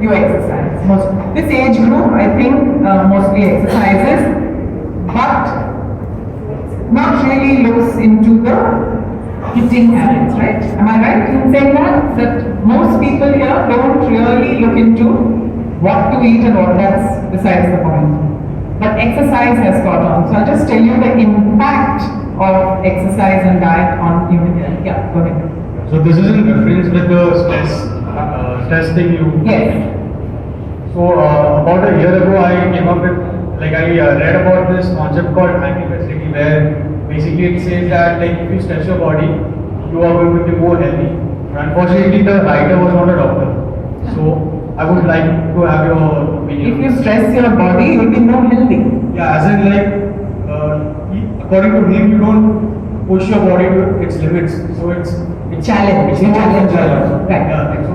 you exercise. This age group, I think, mostly exercises, but not really looks into the eating habits, right? Am I right in saying that? That most people here don't really look into what to eat and what, that's besides the point. But exercise has got on. So I'll just tell you the impact of exercise and diet on human health. Yeah, go ahead. So this is in reference with the stress thing you. Yes. So about a year ago, I came up with, like I read about this concept called anti-facility, where basically it says that like if you stress your body, you are going to be more healthy. But unfortunately, the writer was not a doctor. So I would like to have your opinion. If you stress your body, you will be more healthy. Yeah, as in like, according to him, you don't push your body to its limits. So it's challenge. It's more challenge. challenge. Right. Yeah, so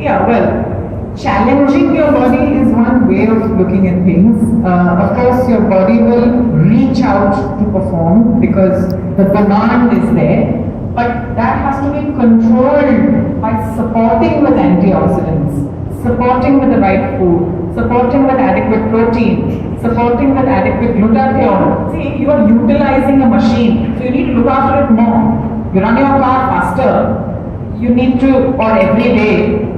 Yeah, well, challenging your body is one way of looking at things. Of course, your body will reach out to perform because the demand is there, but that has to be controlled by supporting with antioxidants, supporting with the right food, supporting with adequate protein, supporting with adequate glutathione. See, you are utilizing a machine, so you need to look after it more. You run your car faster, you need to, or every day,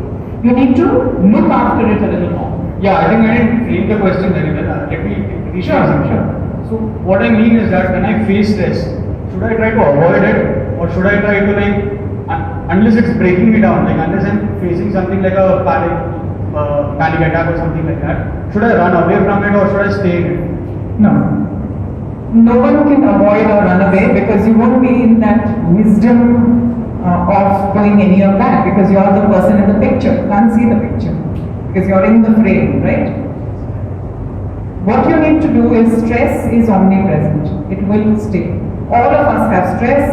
you need to look after it a little more. yeah, I think I didn't frame the question very well. Let me rephrase it. So what I mean is that when I face stress, should I try to avoid it, or should I try to like, unless it's breaking me down, like unless I'm facing something like a panic attack or something like that, should I run away from it or should I stay in it? No. No one can avoid or run away because you won't be in that wisdom of doing any of that because you are the person in the picture. You can't see the picture because you're in the frame, right? What you need to do is stress is omnipresent. It will stay. All of us have stress.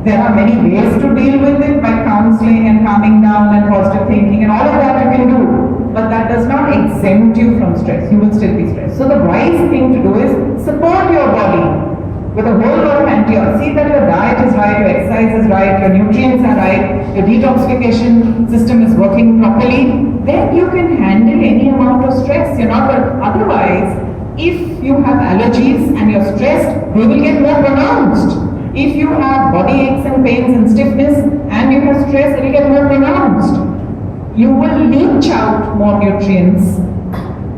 There are many ways to deal with it by counseling and calming down and positive thinking and all of that you can do. But that does not exempt you from stress. You will still be stressed. So the wise thing to do is support your body with a whole lot of antioxidants. See that your diet is right, your exercise is right, your nutrients are right, your detoxification system is working properly. Then you can handle any amount of stress. You're not going. Otherwise, if you have allergies and you're stressed, they will get more pronounced. If you have body aches and pains and stiffness and you have stress, it will get more pronounced. You will leach out more nutrients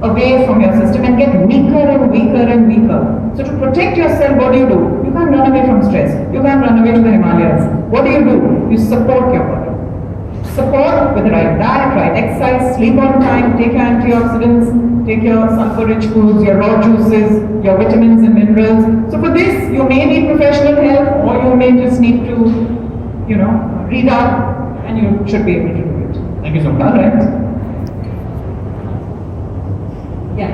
away from your system and get weaker and weaker and weaker. So to protect yourself, what do? You can't run away from stress. You can't run away to the Himalayas. What do? You support your body. Support with the right diet, right exercise, sleep on time, take your antioxidants, take your sulfur-rich foods, your raw juices, your vitamins and minerals. So for this, you may need professional help or you may just need to, read up and you should be able to do it. Thank you so much. All right. Yeah.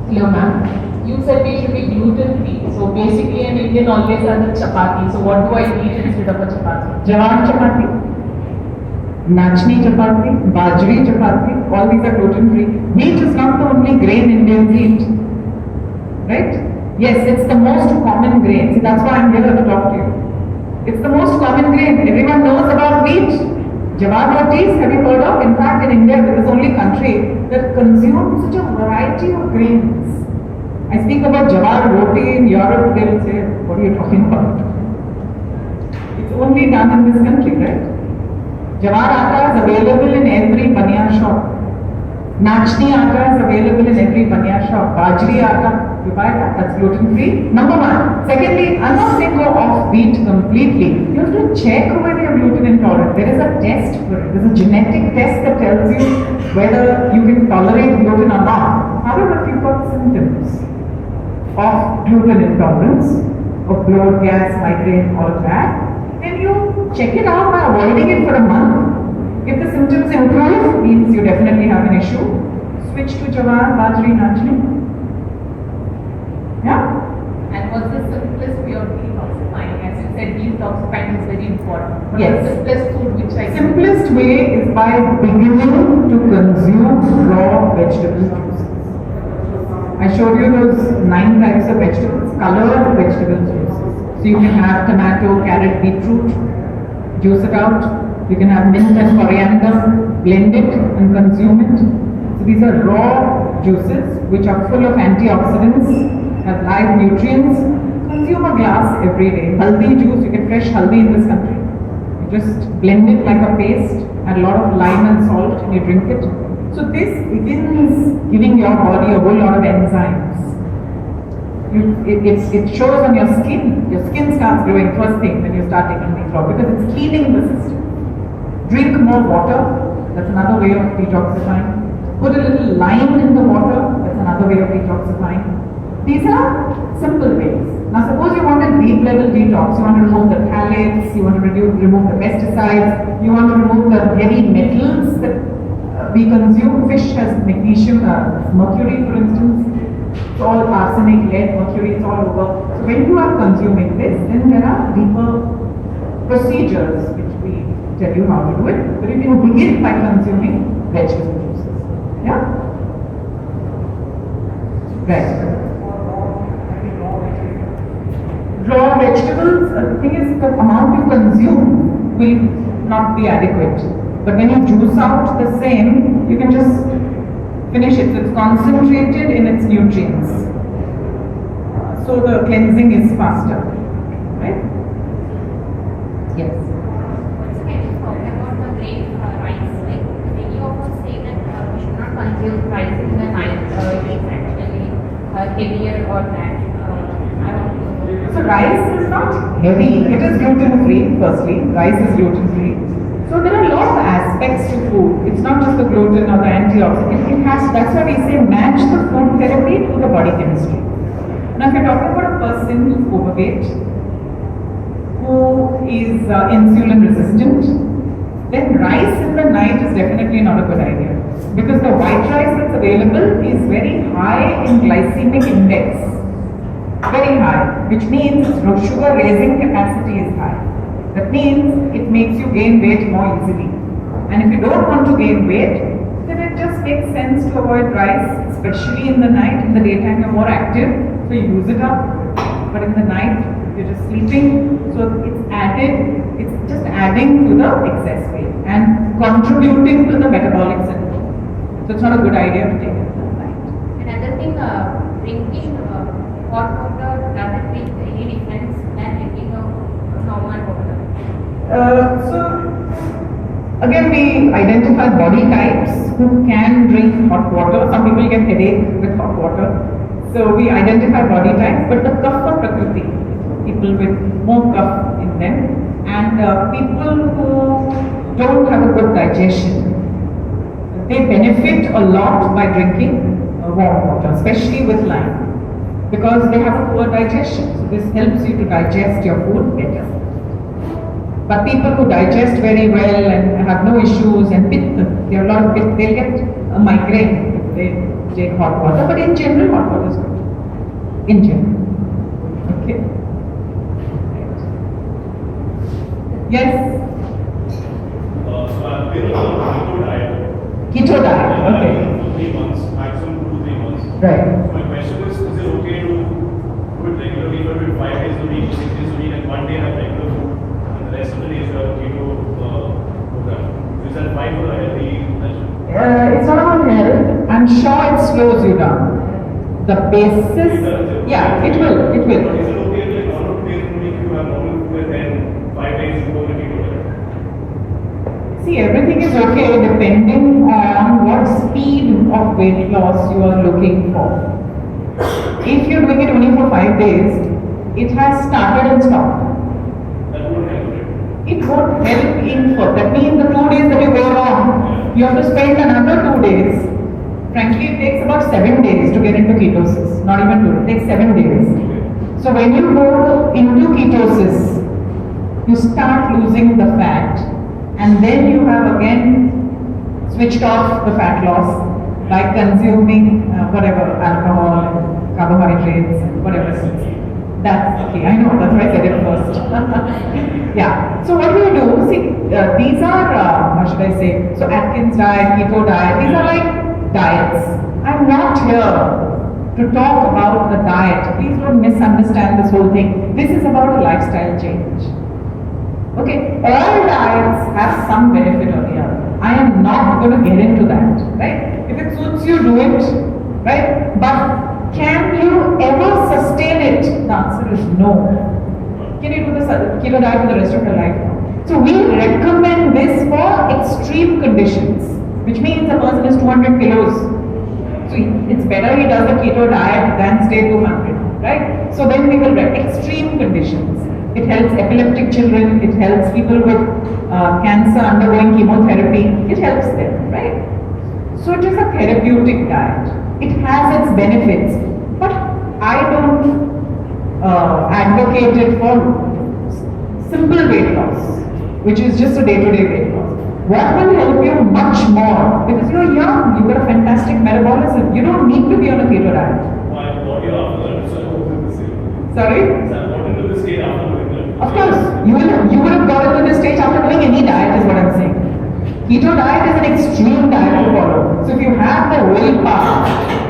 Hello ma'am. You said we should be gluten free. So basically an Indian always has a chapati. So what do I eat instead of a chapati? Jawar chapati, nachni chapati, bajri chapati, all these are gluten free. Wheat is not the only grain Indians eat. Right? Yes, it's the most common grain. See, that's why I'm here to talk to you. It's the most common grain. Everyone knows about wheat. Jawar rotis, have you heard of? In fact, in India, we're the only country that consumes such a variety of grains. I speak about jawar roti in Europe, they will say, what are you talking about? It's only done in this country, right? Jawar atta is available in every baniya shop. Nachni atta is available in every baniya shop. Bajri atta, you buy that, that's gluten free. Number one. Secondly, I'm not saying go off wheat completely. You have to check whether you're gluten intolerant. There is a test for it. There's a genetic test that tells you whether you can tolerate gluten or not. However, if you've got symptoms of gluten intolerance, of bloat, gas, migraine, all of that, then you check it out by avoiding it for a month. If the symptoms improve, means you definitely have an issue. Switch to jawar, bajri, nachni. Yeah? And what's the simplest way of detoxifying? As you said, detoxifying is very important. What Yes. is the simplest food which I can Simplest way is by beginning to consume raw vegetable juices. I showed you those 9 types of vegetables, colored vegetable juices. So you can have tomato, carrot, beetroot, juice it out. You can have mint and coriander, blend it and consume it. So these are raw juices which are full of antioxidants, have live nutrients. Consume a glass every day. Haldi juice, you get fresh haldi in this country. You just blend it like a paste, add a lot of lime and salt and you drink it. So this begins giving your body a whole lot of enzymes. It shows on your skin. Your skin starts glowing first thing when you start taking these raw because it's cleaning the system. Drink more water. That's another way of detoxifying. Put a little lime in the water. That's another way of detoxifying. These are simple ways. Now suppose you want a deep level detox. You want to remove the phthalates. You want to remove the pesticides. You want to remove the heavy metals that we consume. Fish has magnesium, mercury for instance. It's all arsenic, lead, mercury, it's all over. So when you are consuming this, then there are deeper procedures which we tell you how to do it. But you can begin by consuming vegetable juices. Yeah? Right. Raw vegetables, the thing is the amount you consume will not be adequate. But when you juice out the same, you can just finish it. So it's concentrated in its nutrients. So the cleansing is faster. Right? Yes. Once again, talking about the grain rice, like many of us say that we should not consume rice in the night. It is actually heavier or that. I don't know. So rice is not heavy. It is gluten free. Firstly, rice is gluten free. So there are a lot of aspects to food. It's not just the gluten or the antioxidant. It has. That's why we say match the food therapy to the body chemistry. Now, if you're talking about a person who's overweight, who is insulin resistant, then rice in the night is definitely not a good idea because the white rice that's available is very high in glycemic index, very high, which means its sugar raising capacity is high. That means it makes you gain weight more easily. And if you don't want to gain weight, then it just makes sense to avoid rice, especially in the night. In the daytime you're more active, so you use it up. But in the night, you're just sleeping, so it's just adding to the excess weight and contributing to the metabolic syndrome. So it's not a good idea to take it in the night. Another thing, drinking hot water doesn't make any difference than drinking normal water. So again, we identify body types who can drink hot water. Some people get headache with hot water. So we identify body types, but the kapha prakriti, people with more kapha in them, and people who don't have a good digestion, they benefit a lot by drinking warm water, especially with lime, because they have a poor digestion. So this helps you to digest your food better. But people who digest very well and have no issues and pitta, they have a lot of pitta, they'll get a migraine if they take hot water. But in general, hot water is good. In general. Okay. Yes? So I've been on a keto diet. Keto diet, okay. For 3 months, maximum 2 to 3 months. Right. So my question is it okay to do it regularly, but do it 5 days a week, 6 days a week, and 1 day have regular food, and the rest of the days you have keto program? Is that fine for a healthy lifestyle? It's not about health. I'm sure it slows you down. The basis, yeah, it will. But is it okay like 1 or 2 days a week you have normal food and then 5 days you go on a keto diet? See, everything is okay depending on what speed of weight loss you are looking for. If you're doing it only for 5 days, it has started and stopped. That won't help, right? It won't help in for. That means the 2 days that you go wrong, you have to spend another 2 days. Frankly, it takes about 7 days to get into ketosis. Not even 2, it takes 7 days. So when you go into ketosis, you start losing the fat, and then you have again switched off the fat loss by consuming whatever, alcohol, and carbohydrates, and whatever it is. That's okay, I know, that's why I said it first. Yeah, so what do you do? See, these are, how should I say, so Atkins diet, keto diet, these are like diets. I'm not here to talk about the diet. Please don't misunderstand this whole thing. This is about a lifestyle change. Okay, all diets have some some benefit or the other. I am not going to get into that, right? If it suits you, do it, right? But can you ever sustain it? The answer is no. Can you do the keto diet for the rest of your life? So we recommend this for extreme conditions, which means a person is 200 kilos. So it's better he does the keto diet than stay 200, right? So then we will extreme conditions. It helps epileptic children, it helps people with cancer undergoing chemotherapy, it helps them, right? So it is a therapeutic diet. It has its benefits, but I don't advocate it for simple weight loss, which is just a day-to-day weight loss. What will help you much more? Because you're young, you've got a fantastic metabolism. You don't need to be on a keto diet. My body after so I hope this same. Sorry? So I got into this state after doing that. Of course, you would have got into this stage after doing any diet, is what I'm saying. Keto diet is an extreme diet to follow. So if you have the willpower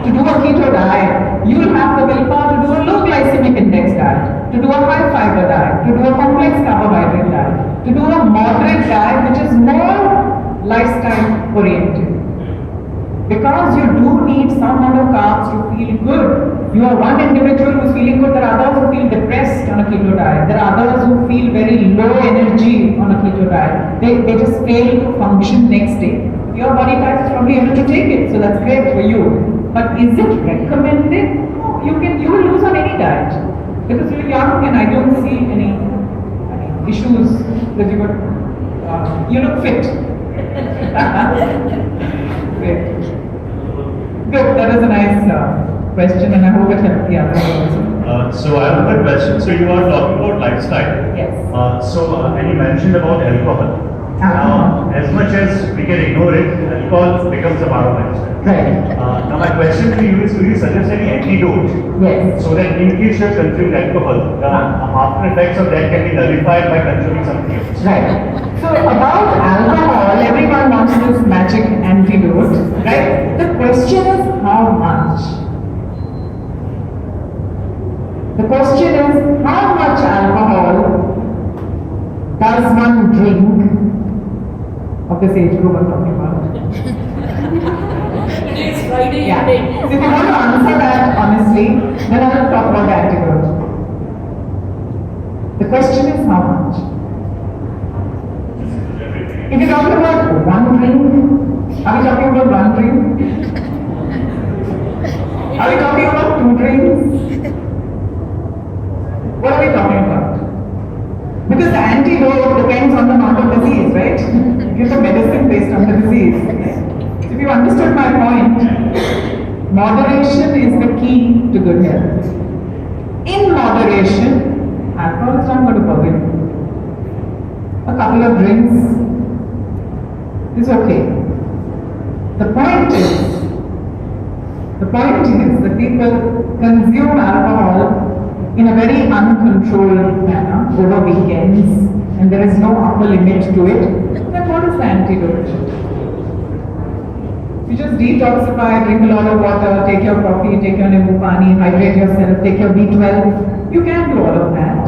to do a keto diet, you will have the willpower to do a low glycemic index diet, to do a high fiber diet, to do a complex carbohydrate diet, to do a moderate diet which is more lifestyle oriented. Because you do need some amount of carbs to feel good. You are one individual who's feeling good, there are others who feel depressed on a keto diet. There are others who feel very low energy on a keto diet. They just fail to function next day. Your body type is probably able to take it, so that's great for you. But is it recommended? No, you will lose on any diet. Because you're young and I don't see any issues that you look fit. Great. Good, that is a nice question and I hope it helped the others also. So I have a good question. So you are talking about lifestyle. Yes. And you mentioned about alcohol. Now, as much as we can ignore it, alcohol becomes a part of lifestyle. Right. Now my question to you is, do you suggest any antidote? Yes. So that in case you have consumed alcohol, the after effects of that can be nullified by consuming something else. Right. So about alcohol, everyone wants this magic antidote, right? The question is how much? The question is how much alcohol does one drink of this age group I'm talking about? Today is Friday Yeah. evening. So if you want to answer that honestly, then I will talk about the antidote. The question is how much? If you're talking about one drink, are we talking about one drink? Are we talking about two drinks? What are we talking about? Because the antidote depends on the amount of disease, right? It's a medicine based on the disease. So if you understood my point, moderation is the key to good health. In moderation, alcohol is not going to bug you. A couple of drinks is okay. The point is that people consume alcohol in a very uncontrolled manner over weekends and there is no upper limit to it, then what is the antidote? You just detoxify, drink a lot of water, take your coffee, take your nimbu pani, hydrate yourself, take your B12. You can do all of that.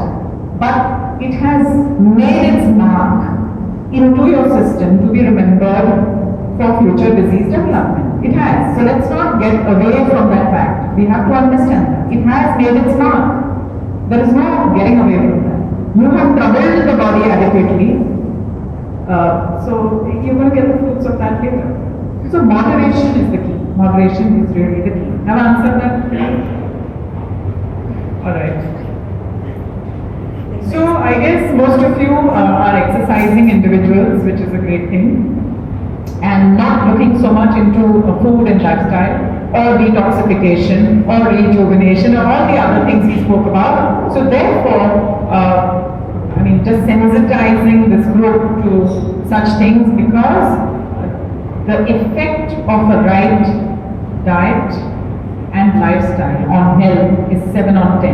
But it has made its mark into your system to be remembered for future disease development. It has. So let's not get away from that fact. We have to understand that. It has made its mark. There is no getting away from that. You have troubled the body adequately, so you're going to get the fruits of that later. So moderation is the key. Moderation is really the key. Have I answered that? Alright. So I guess most of you are exercising individuals, which is a great thing, and not looking so much into food and lifestyle, or detoxification, or rejuvenation, or all the other things we spoke about. So therefore, just sensitizing this group to such things, because the effect of a right diet and lifestyle on health is 7 on 10.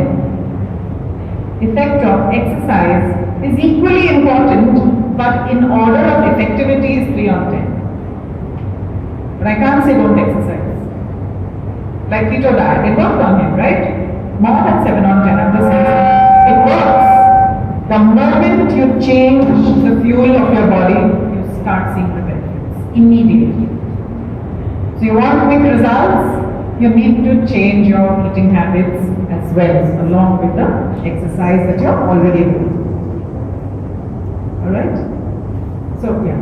Effect of exercise is equally important, but in order of effectivity is 3 on 10. But I can't say don't exercise. Like keto diet, it worked on him, right? More than 7 on 10, I'm just saying. It works. The moment you change the fuel of your body, you start immediately. So you want quick results, you need to change your eating habits as well, along with the exercise that you're already doing. Alright? So, yeah.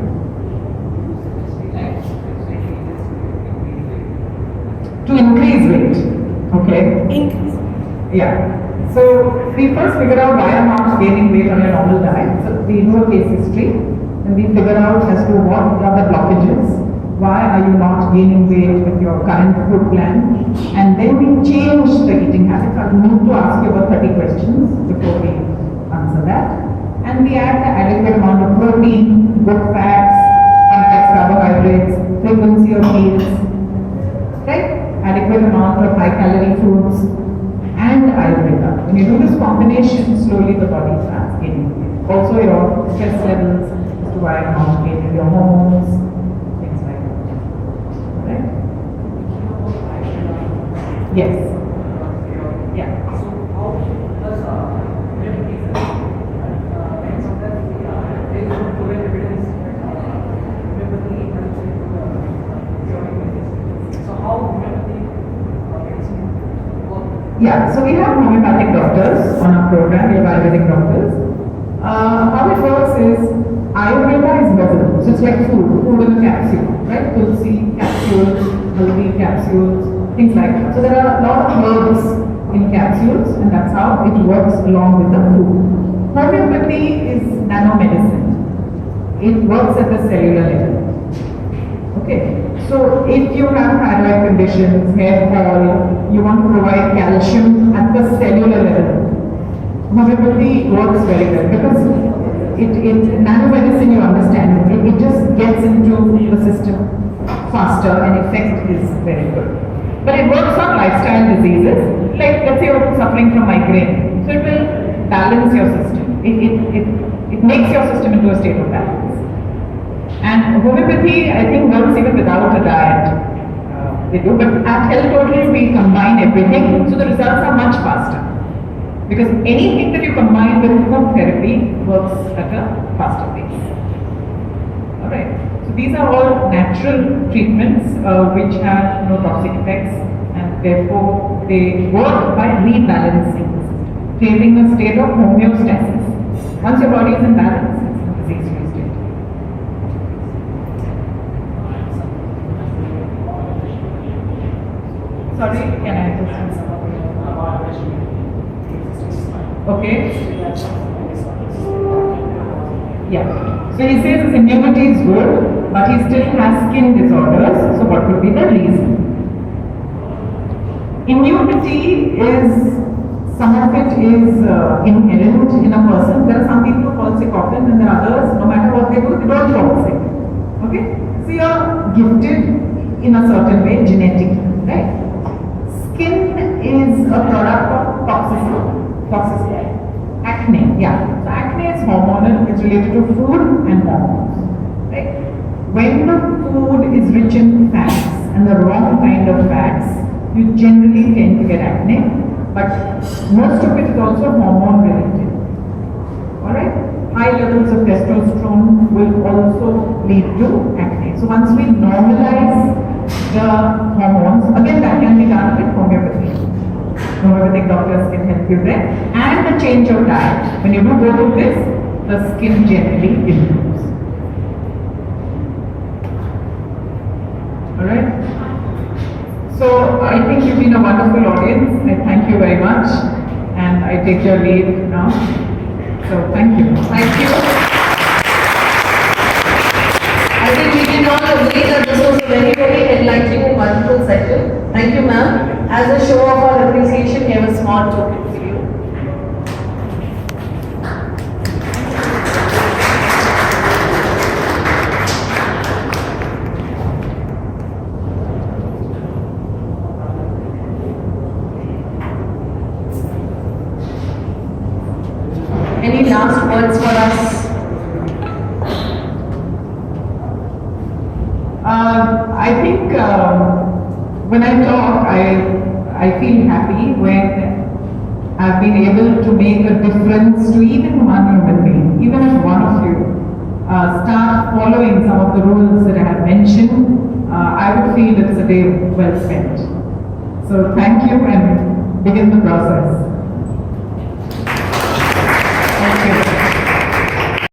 To increase weight. Okay? Increase. Yeah. So we first figure out why I'm not gaining weight on a normal diet. So we do a case history and we figure out as to what are the blockages. Why are you not gaining weight with your current food plan? And then we change the eating habits. I'll need to ask you about 30 questions before we answer that. And we add the adequate amount of protein, good fats, complex carbohydrates, frequency of meals, right? Adequate amount of high calorie foods and Ayurveda. When you do this combination, slowly the body starts gaining weight. Also your stress levels, as to why you're not gaining your hormones, things like that. Right? Yes. Yeah. Yeah, so we have homeopathic doctors on our program, we have Ayurvedic doctors. How it works is, Ayurveda is medical, so it's like food in a capsule, right? Tulsi capsules, haldi capsules, things like that. So there are a lot of herbs in capsules, and that's how it works along with the food. Homeopathy is nanomedicine. It works at the cellular level. Okay, so if you have thyroid conditions, hair fall, you want to provide calcium at the cellular level, homeopathy works very well because nanomedicine, you understand, it just gets into the system faster and effect is very good. But it works on lifestyle diseases, like let's say you're suffering from migraine, so it will balance your system. It makes your system into a state of balance. And homeopathy, I think, works even without a diet. They do, but at Health Total, we combine everything, so the results are much faster. Because anything that you combine with food therapy works at a faster pace. Alright, so these are all natural treatments which have no toxic effects, and therefore they work by rebalancing the system, creating a state of homeostasis. Once your body is in balance, it's a disease-free state. Sorry, can I just answer? Okay. Yeah. So he says his immunity is good, but he still has skin disorders. So what would be the reason? Immunity is, some of it is inherent in a person. There are some people who fall sick often, and there are others, no matter what they do, they don't fall sick. Okay? So you're gifted in a certain way, genetically, right? Skin is a product of toxicity. Acne, yeah. So acne is hormonal, it's related to food and hormones. Right? When the food is rich in fats and the wrong kind of fats, you generally tend to get acne, but most of it is also hormone related. Alright? High levels of testosterone will also lead to acne. So once we normalize the hormones, again that can be done with homeopathy. Homeopathic doctors can help you there. And the change of diet. When you do both of this, the skin generally improves. Alright? So I think you've been a wonderful audience. I thank you very much. And I take your leave now. So thank you. Thank you. I think we can all agree that this was a very, very enlightening and wonderful session. Thank you, ma'am. As a show of our appreciation, we have a small token for you. Any last words for us? I think when I talk, I feel happy when I've been able to make a difference to even one human being, even if one of you start following some of the rules that I have mentioned, I would feel it's a day well spent. So thank you and begin the process.